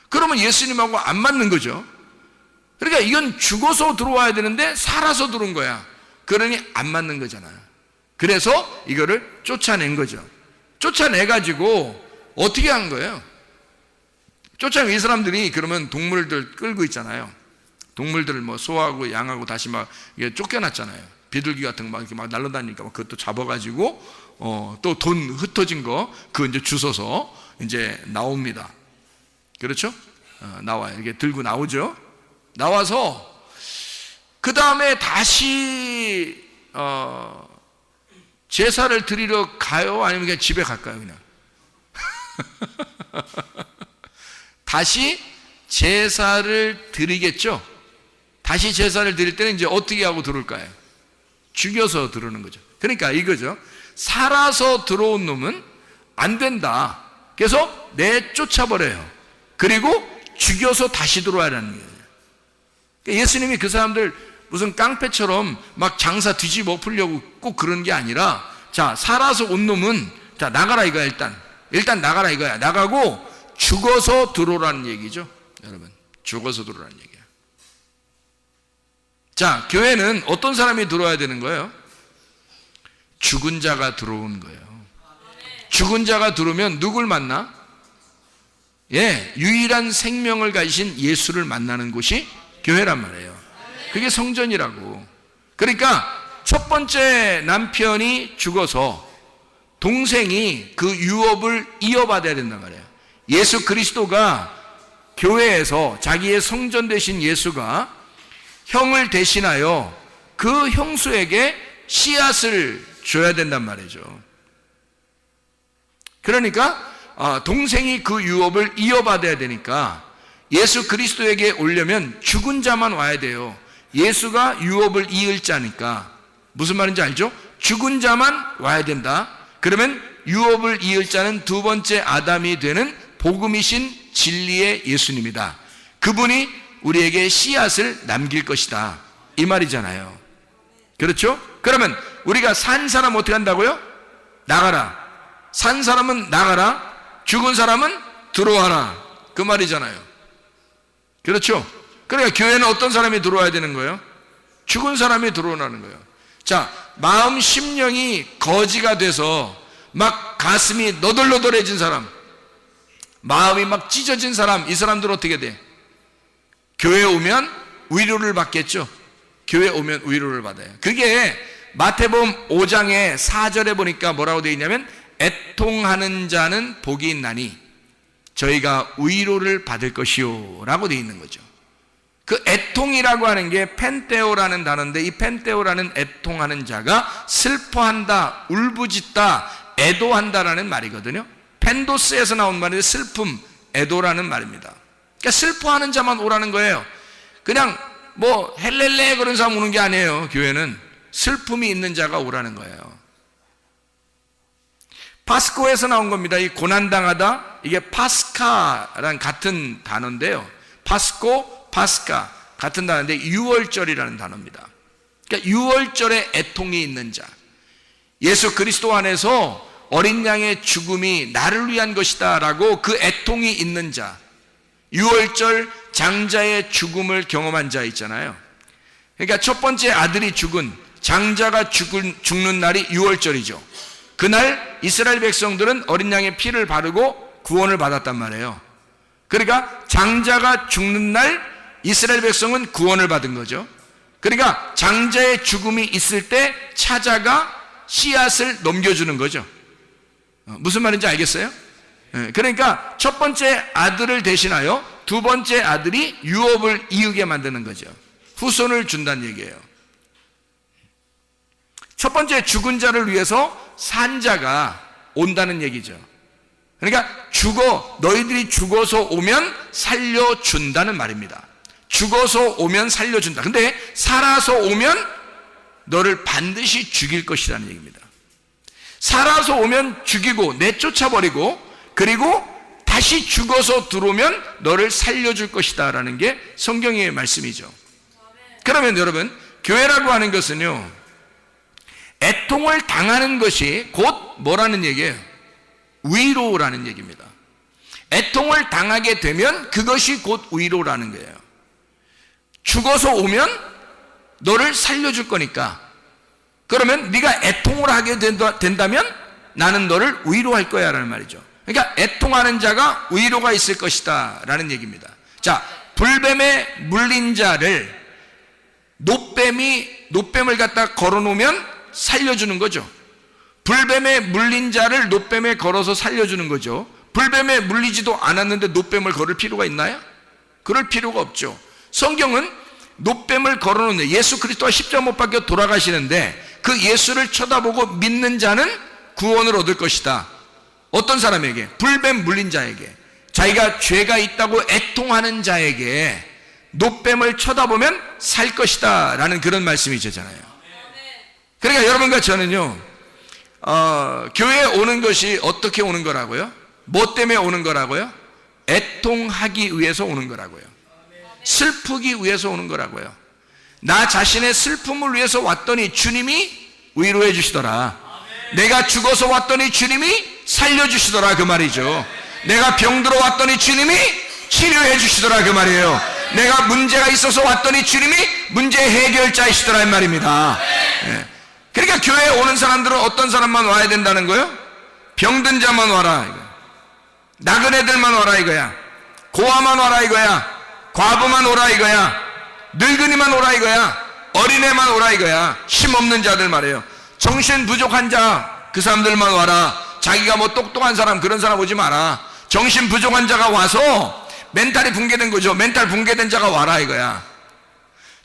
그러면 예수님하고 안 맞는 거죠. 그러니까 이건 죽어서 들어와야 되는데 살아서 들어온 거야. 그러니 안 맞는 거잖아요. 그래서 이거를 쫓아낸 거죠. 쫓아내가지고 어떻게 한 거예요? 쫓아낸 이 사람들이 그러면 동물들 끌고 있잖아요. 동물들을 뭐 소하고 양하고 다시 막 쫓겨났잖아요. 비둘기 같은 거 막 이렇게 막 날아다니니까 막 그것도 잡아가지고 또 돈 흩어진 거 그거 이제 주워서 이제 나옵니다. 그렇죠? 나와요. 이렇게 들고 나오죠. 나와서 그 다음에 다시 제사를 드리러 가요? 아니면 그냥 집에 갈까요? 그냥 다시 제사를 드리겠죠. 다시 제사를 드릴 때는 이제 어떻게 하고 들어올까요? 죽여서 들어오는 거죠. 그러니까 이거죠. 살아서 들어온 놈은 안 된다. 그래서 내쫓아버려요. 그리고 죽여서 다시 들어와라는 거예요. 그러니까 예수님이 그 사람들 무슨 깡패처럼 막 장사 뒤집어 엎으려고 꼭 그런 게 아니라, 자, 살아서 온 놈은 자, 나가라 이거야. 일단 나가라 이거야. 나가고 죽어서 들어오라는 얘기죠. 여러분, 죽어서 들어오라는 얘기야. 자, 교회는 어떤 사람이 들어와야 되는 거예요? 죽은 자가 들어온 거예요. 죽은 자가 들어오면 누굴 만나? 유일한 생명을 가지신 예수를 만나는 곳이 교회란 말이에요. 그게 성전이라고. 그러니까 첫 번째 남편이 죽어서 동생이 그 유업을 이어받아야 된단 말이에요. 예수 그리스도가 교회에서 자기의 성전 되신 예수가 형을 대신하여 그 형수에게 씨앗을 줘야 된단 말이죠. 그러니까 동생이 그 유업을 이어받아야 되니까 예수 그리스도에게 오려면 죽은 자만 와야 돼요. 예수가 유업을 이을 자니까. 무슨 말인지 알죠? 죽은 자만 와야 된다. 그러면 유업을 이을 자는 두 번째 아담이 되는 복음이신 진리의 예수님이다. 그분이 우리에게 씨앗을 남길 것이다. 이 말이잖아요. 그렇죠? 그러면 우리가 산 사람 어떻게 한다고요? 나가라. 산 사람은 나가라. 죽은 사람은 들어와라. 그 말이잖아요. 그렇죠? 그러니까 교회는 어떤 사람이 들어와야 되는 거예요? 죽은 사람이 들어오라는 거예요. 자, 마음 심령이 거지가 돼서 막 가슴이 너덜너덜해진 사람, 마음이 막 찢어진 사람, 이 사람들 어떻게 돼? 교회에 오면 위로를 받겠죠. 교회에 오면 위로를 받아요. 그게 마태복음 5장의 4절에 보니까 뭐라고 되어 있냐면, 애통하는 자는 복이 있나니 저희가 위로를 받을 것이요 라고 되어 있는 거죠. 그 애통이라고 하는 게 펜테오라는 단어인데, 이 펜테오라는 애통하는 자가 슬퍼한다, 울부짖다, 애도한다라는 말이거든요. 펜도스에서 나온 말인데 슬픔, 애도라는 말입니다. 그러니까 슬퍼하는 자만 오라는 거예요. 그냥 뭐 헬렐레 그런 사람 오는 게 아니에요. 교회는 슬픔이 있는 자가 오라는 거예요. 파스코에서 나온 겁니다. 이 고난당하다, 이게 파스카랑 같은 단어인데요. 파스코, 파스카 같은 단어인데 유월절이라는 단어입니다. 그러니까 유월절에 애통이 있는 자, 예수 그리스도 안에서 어린 양의 죽음이 나를 위한 것이다 라고 그 애통이 있는 자, 유월절 장자의 죽음을 경험한 자 있잖아요. 그러니까 첫 번째 아들이 죽은, 장자가 죽는 날이 유월절이죠. 그날 이스라엘 백성들은 어린 양의 피를 바르고 구원을 받았단 말이에요. 그러니까 장자가 죽는 날 이스라엘 백성은 구원을 받은 거죠. 그러니까 장자의 죽음이 있을 때 찾아가 씨앗을 넘겨주는 거죠. 무슨 말인지 알겠어요? 그러니까 첫 번째 아들을 대신하여 두 번째 아들이 유업을 이으게 만드는 거죠. 후손을 준다는 얘기예요. 첫 번째 죽은 자를 위해서 산 자가 온다는 얘기죠. 그러니까 너희들이 죽어서 오면 살려준다는 말입니다. 죽어서 오면 살려준다. 근데 살아서 오면 너를 반드시 죽일 것이라는 얘기입니다. 살아서 오면 죽이고 내쫓아버리고 그리고 다시 죽어서 들어오면 너를 살려줄 것이다 라는 게 성경의 말씀이죠. 그러면 여러분, 교회라고 하는 것은요, 애통을 당하는 것이 곧 뭐라는 얘기예요? 위로라는 얘기입니다. 애통을 당하게 되면 그것이 곧 위로라는 거예요. 죽어서 오면 너를 살려줄 거니까, 그러면 네가 애통을 하게 된다면 나는 너를 위로할 거야 라는 말이죠. 그러니까 애통하는 자가 위로가 있을 것이다 라는 얘기입니다. 자, 불뱀에 물린 자를 노뱀을 갖다 걸어놓으면 살려주는 거죠. 불뱀에 물린 자를 노뱀에 걸어서 살려주는 거죠. 불뱀에 물리지도 않았는데 노뱀을 걸을 필요가 있나요? 그럴 필요가 없죠. 성경은 노뱀을 걸어놓는, 예수 그리스도가 십자가 못 박혀 돌아가시는데 그 예수를 쳐다보고 믿는 자는 구원을 얻을 것이다. 어떤 사람에게? 불뱀 물린 자에게, 자기가 죄가 있다고 애통하는 자에게 노뱀을 쳐다보면 살 것이다 라는 그런 말씀이잖아요. 그러니까 여러분과 저는요, 교회에 오는 것이 어떻게 오는 거라고요? 뭐 때문에 오는 거라고요? 애통하기 위해서 오는 거라고요. 슬프기 위해서 오는 거라고요. 나 자신의 슬픔을 위해서 왔더니 주님이 위로해 주시더라. 내가 죽어서 왔더니 주님이 살려주시더라 그 말이죠. 내가 병들어 왔더니 주님이 치료해 주시더라 그 말이에요. 내가 문제가 있어서 왔더니 주님이 문제 해결자이시더라 이 말입니다. 예. 그러니까 교회에 오는 사람들은 어떤 사람만 와야 된다는 거예요? 병든 자만 와라 이거. 나그네들만 와라 이거야. 고아만 와라 이거야. 과부만 오라 이거야. 늙은이만 오라 이거야. 어린애만 오라 이거야. 힘없는 자들 말이에요. 정신 부족한 자 그 사람들만 와라. 자기가 뭐 똑똑한 사람 그런 사람 오지 마라. 정신 부족한 자가 와서 멘탈이 붕괴된 거죠. 멘탈 붕괴된 자가 와라 이거야.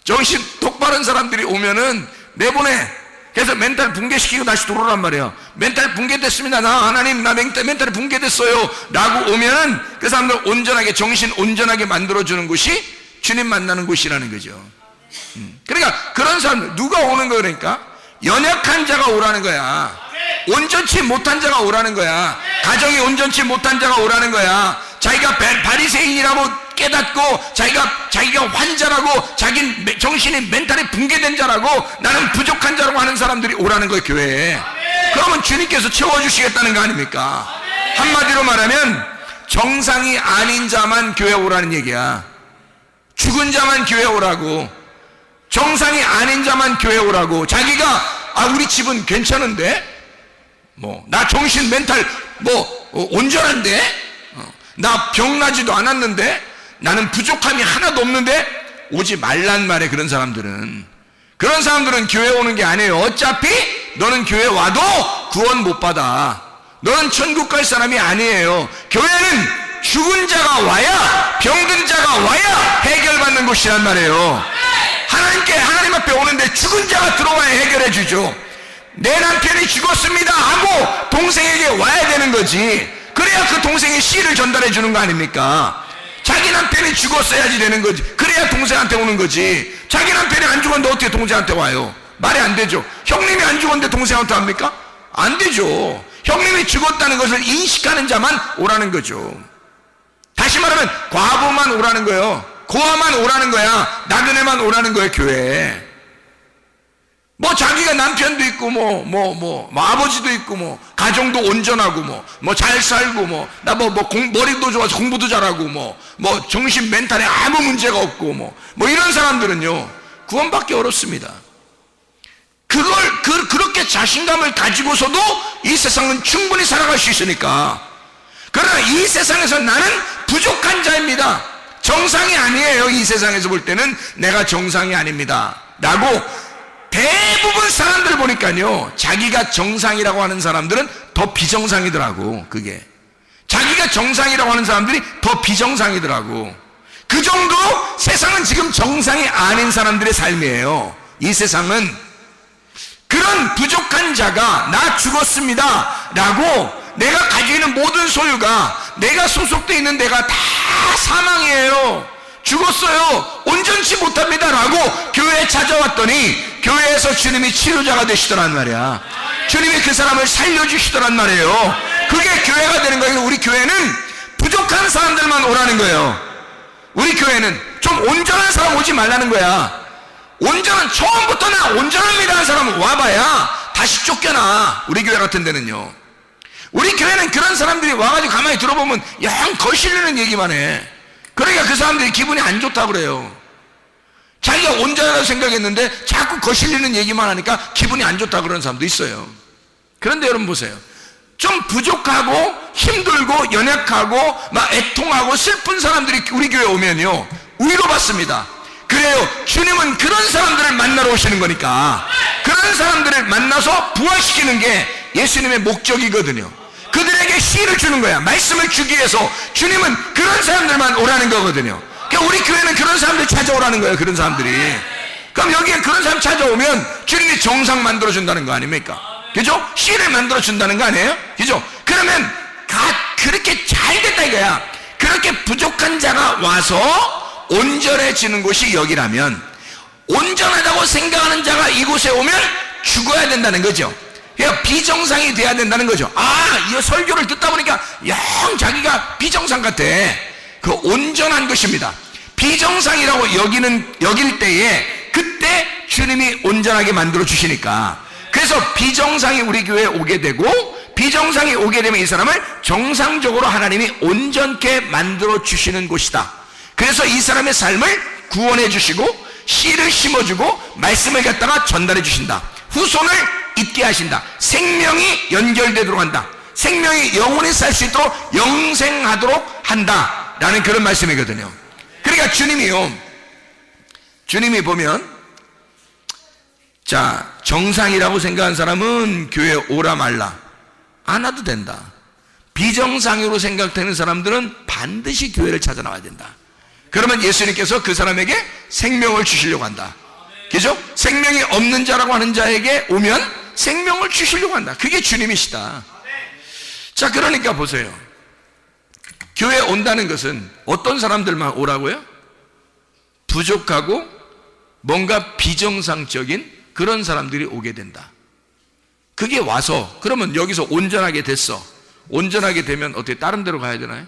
정신 똑바른 사람들이 오면은 내보내. 그래서 멘탈 붕괴시키고 다시 들어오란 말이에요. 멘탈 붕괴됐습니다. 나 하나님 나 멘탈이 붕괴됐어요 라고 오면은 그 사람들 온전하게, 정신 온전하게 만들어주는 곳이 주님 만나는 곳이라는 거죠. 그러니까 그런 사람들 누가 오는 거? 그러니까 연약한 자가 오라는 거야. 온전치 못한 자가 오라는 거야. 가정이 온전치 못한 자가 오라는 거야. 자기가 바리새인이라고 깨닫고 자기가 환자라고, 자기 정신이 멘탈이 붕괴된 자라고, 나는 부족한 자라고 하는 사람들이 오라는 거예요 교회에. 그러면 주님께서 채워주시겠다는 거 아닙니까? 한마디로 말하면 정상이 아닌 자만 교회 오라는 얘기야. 죽은 자만 교회 오라고, 정상이 아닌 자만 교회 오라고. 자기가 우리 집은 괜찮은데, 나 정신 멘탈 온전한데, 나 병나지도 않았는데, 나는 부족함이 하나도 없는데 오지 말란 말이에요. 그런 사람들은 교회 오는 게 아니에요. 어차피 너는 교회 와도 구원 못 받아. 너는 천국 갈 사람이 아니에요. 교회는 죽은 자가 와야, 병든 자가 와야 해결받는 곳이란 말이에요. 하나님 앞에 오는데 죽은 자가 들어와야 해결해 주죠. 내 남편이 죽었습니다 하고 동생에게 와야 되는 거지. 그래야 그 동생이 씨를 전달해 주는 거 아닙니까? 자기 남편이 죽었어야지 되는 거지. 그래야 동생한테 오는 거지. 자기 남편이 안 죽었는데 어떻게 동생한테 와요? 말이 안 되죠. 형님이 안 죽었는데 동생한테 합니까? 안 되죠. 형님이 죽었다는 것을 인식하는 자만 오라는 거죠. 다시 말하면 과부만 오라는 거예요. 고아만 오라는 거야. 나그네만 오라는 거예요 교회에. 자기가 남편도 있고 아버지도 있고 가정도 온전하고 잘 살고 머리도 좋아서 공부도 잘하고 정신 멘탈에 아무 문제가 없고 이런 사람들은요 구원받기 어렵습니다. 그렇게 자신감을 가지고서도 이 세상은 충분히 살아갈 수 있으니까. 그러나 이 세상에서 나는 부족한 자입니다. 정상이 아니에요. 이 세상에서 볼 때는 내가 정상이 아닙니다 라고 대부분 사람들 보니까요, 자기가 정상이라고 하는 사람들은 더 비정상이더라고. 그게 자기가 정상이라고 하는 사람들이 더 비정상이더라고. 그 정도로 세상은 지금 정상이 아닌 사람들의 삶이에요. 이 세상은 그런 부족한 자가 나 죽었습니다 라고 내가 가지고 있는 모든 소유가 내가 소속되어 있는 데가 다 사망이에요. 죽었어요. 온전치 못합니다 라고 교회에 찾아왔더니 교회에서 주님이 치료자가 되시더란 말이야. 주님이 그 사람을 살려주시더란 말이에요. 그게 교회가 되는 거예요. 우리 교회는 부족한 사람들만 오라는 거예요. 우리 교회는 좀 온전한 사람 오지 말라는 거야. 온전한, 처음부터 나 온전합니다 하는 사람은 와봐야 다시 쫓겨나. 우리 교회 같은 데는요. 우리 교회는 그런 사람들이 와가지고 가만히 들어보면 영 거실리는 얘기만 해. 그러니까 그 사람들이 기분이 안 좋다고 그래요. 자기가 온전하다고 생각했는데 자꾸 거실리는 얘기만 하니까 기분이 안 좋다고 그러는 사람도 있어요. 그런데 여러분 보세요. 좀 부족하고 힘들고 연약하고 막 애통하고 슬픈 사람들이 우리 교회에 오면요 위로받습니다. 그래요. 주님은 그런 사람들을 만나러 오시는 거니까 그런 사람들을 만나서 부활시키는 게 예수님의 목적이거든요. 그들에게 시를 주는 거야. 말씀을 주기 위해서 주님은 그런 사람들만 오라는 거거든요. 그러니까 우리 교회는 그런 사람들 찾아오라는 거예요. 그런 사람들이. 그럼 여기에 그런 사람 찾아오면 주님이 정상 만들어준다는 거 아닙니까? 그죠? 시를 만들어준다는 거 아니에요? 그죠? 그러면 그렇게 잘 됐다 이거야. 그렇게 부족한 자가 와서 온전해지는 곳이 여기라면 온전하다고 생각하는 자가 이곳에 오면 죽어야 된다는 거죠. 그러니까 비정상이 돼야 된다는 거죠. 이 설교를 듣다 보니까 영 자기가 비정상 같아. 그 온전한 것입니다. 비정상이라고 여길 때에 그때 주님이 온전하게 만들어 주시니까. 그래서 비정상이 우리 교회에 오게 되고 비정상이 오게 되면 이 사람을 정상적으로 하나님이 온전케 만들어 주시는 곳이다. 그래서 이 사람의 삶을 구원해 주시고 씨를 심어주고 말씀을 갖다가 전달해 주신다. 후손을 있게 하신다. 생명이 연결되도록 한다. 생명이 영원히 살 수 있도록 영생하도록 한다 라는 그런 말씀이거든요. 그러니까 주님이 보면 자, 정상이라고 생각한 사람은 교회에 오라 말라 안 와도 된다. 비정상으로 생각되는 사람들은 반드시 교회를 찾아 나와야 된다. 그러면 예수님께서 그 사람에게 생명을 주시려고 한다. 그죠? 생명이 없는 자라고 하는 자에게 오면 생명을 주시려고 한다. 그게 주님이시다. 자, 그러니까 보세요. 교회에 온다는 것은 어떤 사람들만 오라고요? 부족하고 뭔가 비정상적인 그런 사람들이 오게 된다. 그게 와서 그러면 여기서 온전하게 됐어. 온전하게 되면 어떻게 다른 데로 가야 되나요?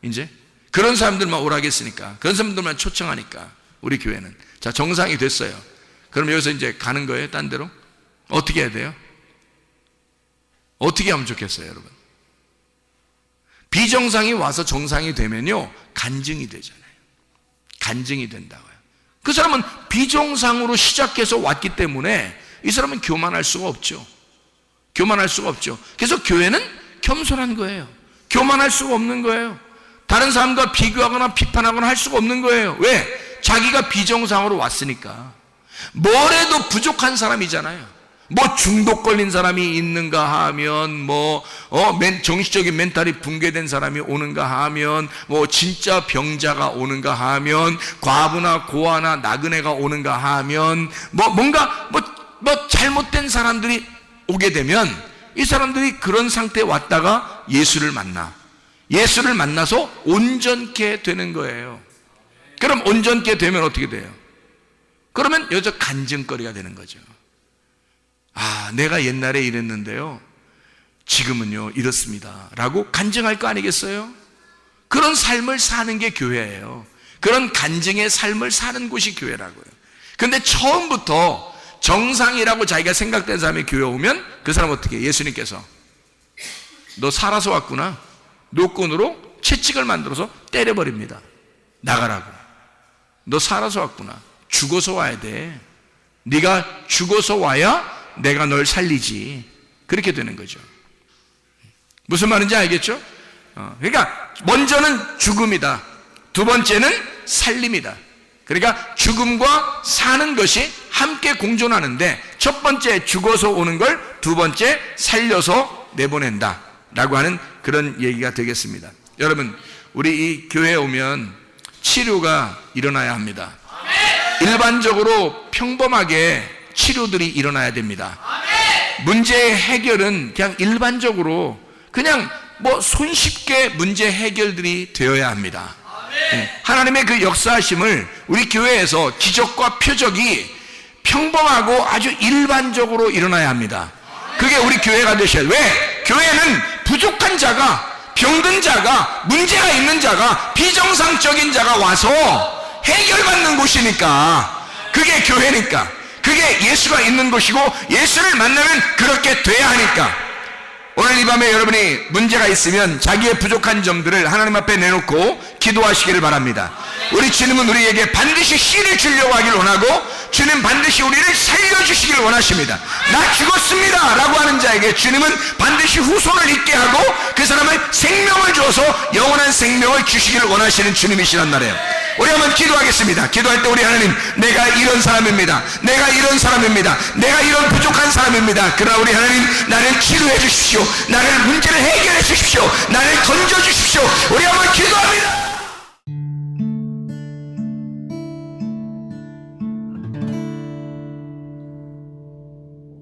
이제 그런 사람들만 오라겠으니까, 그런 사람들만 초청하니까 우리 교회는 자 정상이 됐어요. 그럼 여기서 이제 가는 거예요? 딴 데로? 어떻게 해야 돼요? 어떻게 하면 좋겠어요, 여러분? 비정상이 와서 정상이 되면요 간증이 되잖아요. 간증이 된다고요. 그 사람은 비정상으로 시작해서 왔기 때문에 이 사람은 교만할 수가 없죠. 교만할 수가 없죠. 그래서 교회는 겸손한 거예요. 교만할 수가 없는 거예요. 다른 사람과 비교하거나 비판하거나 할 수가 없는 거예요. 왜? 자기가 비정상으로 왔으니까. 뭐래도 부족한 사람이잖아요. 뭐 중독 걸린 사람이 있는가 하면 정신적인 멘탈이 붕괴된 사람이 오는가 하면 진짜 병자가 오는가 하면 과부나 고아나 나그네가 오는가 하면 뭔가 잘못된 사람들이 오게 되면 이 사람들이 그런 상태에 왔다가 예수를 만나서 온전케 되는 거예요. 그럼 온전케 되면 어떻게 돼요? 그러면 여기서 간증거리가 되는 거죠. 내가 옛날에 이랬는데요 지금은요 이렇습니다 라고 간증할 거 아니겠어요? 그런 삶을 사는 게 교회예요. 그런 간증의 삶을 사는 곳이 교회라고요. 그런데 처음부터 정상이라고 자기가 생각된 사람이 교회 오면 그 사람 어떻게 해요? 예수님께서 너 살아서 왔구나, 노끈으로 채찍을 만들어서 때려버립니다. 나가라고. 너 살아서 왔구나, 죽어서 와야 돼. 네가 죽어서 와야 내가 널 살리지. 그렇게 되는 거죠. 무슨 말인지 알겠죠? 그러니까 먼저는 죽음이다. 두 번째는 살림이다. 그러니까 죽음과 사는 것이 함께 공존하는데 첫 번째 죽어서 오는 걸 두 번째 살려서 내보낸다 라고 하는 그런 얘기가 되겠습니다. 여러분, 우리 이 교회에 오면 치료가 일어나야 합니다. 일반적으로 평범하게 치료들이 일어나야 됩니다. 문제의 해결은 그냥 일반적으로 그냥 뭐 손쉽게 문제 해결들이 되어야 합니다. 하나님의 그 역사하심을 우리 교회에서 기적과 표적이 평범하고 아주 일반적으로 일어나야 합니다. 그게 우리 교회가 되셔야 돼요. 왜? 교회는 부족한 자가, 병든 자가, 문제가 있는 자가, 비정상적인 자가 와서 해결받는 곳이니까, 그게 교회니까, 그게 예수가 있는 곳이고 예수를 만나면 그렇게 돼야 하니까. 오늘 이 밤에 여러분이 문제가 있으면 자기의 부족한 점들을 하나님 앞에 내놓고 기도하시기를 바랍니다. 우리 주님은 우리에게 반드시 씨를 주려고 하길 원하고, 주님 반드시 우리를 살려주시길 원하십니다. 나 죽었습니다 라고 하는 자에게 주님은 반드시 후손을 있게 하고 그 사람을 생명을 줘서 영원한 생명을 주시기를 원하시는 주님이시란 말이에요. 우리 한번 기도하겠습니다. 기도할 때 우리 하나님, 내가 이런 사람입니다. 내가 이런 사람입니다. 내가 이런 부족한 사람입니다. 그러나 우리 하나님, 나를 치료해 주십시오. 나를 문제를 해결해 주십시오. 나를 건져 주십시오. 우리 한번 기도합니다.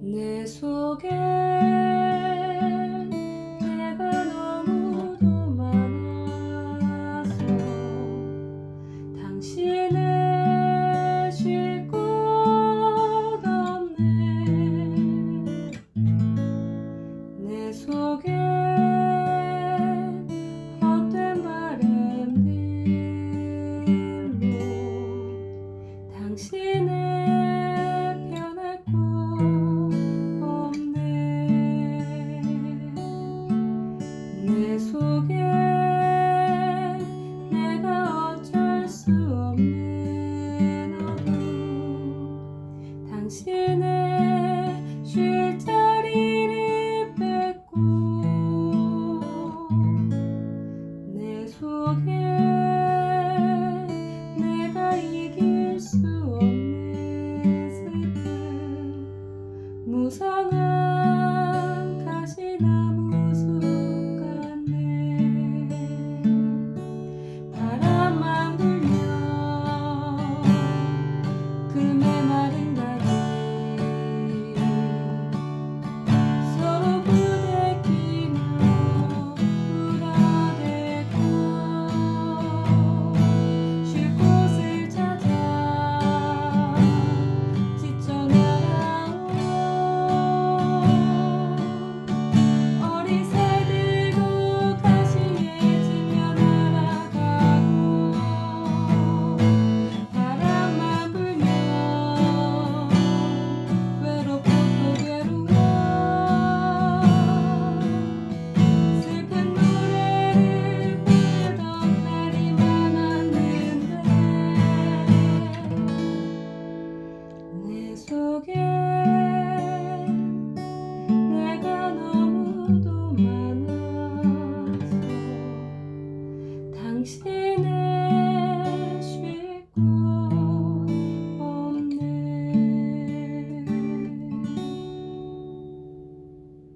내 속에 내가 너무도 많아서 당신을 쉴 곳 없네. 내 속에 헛된 바람들로 당신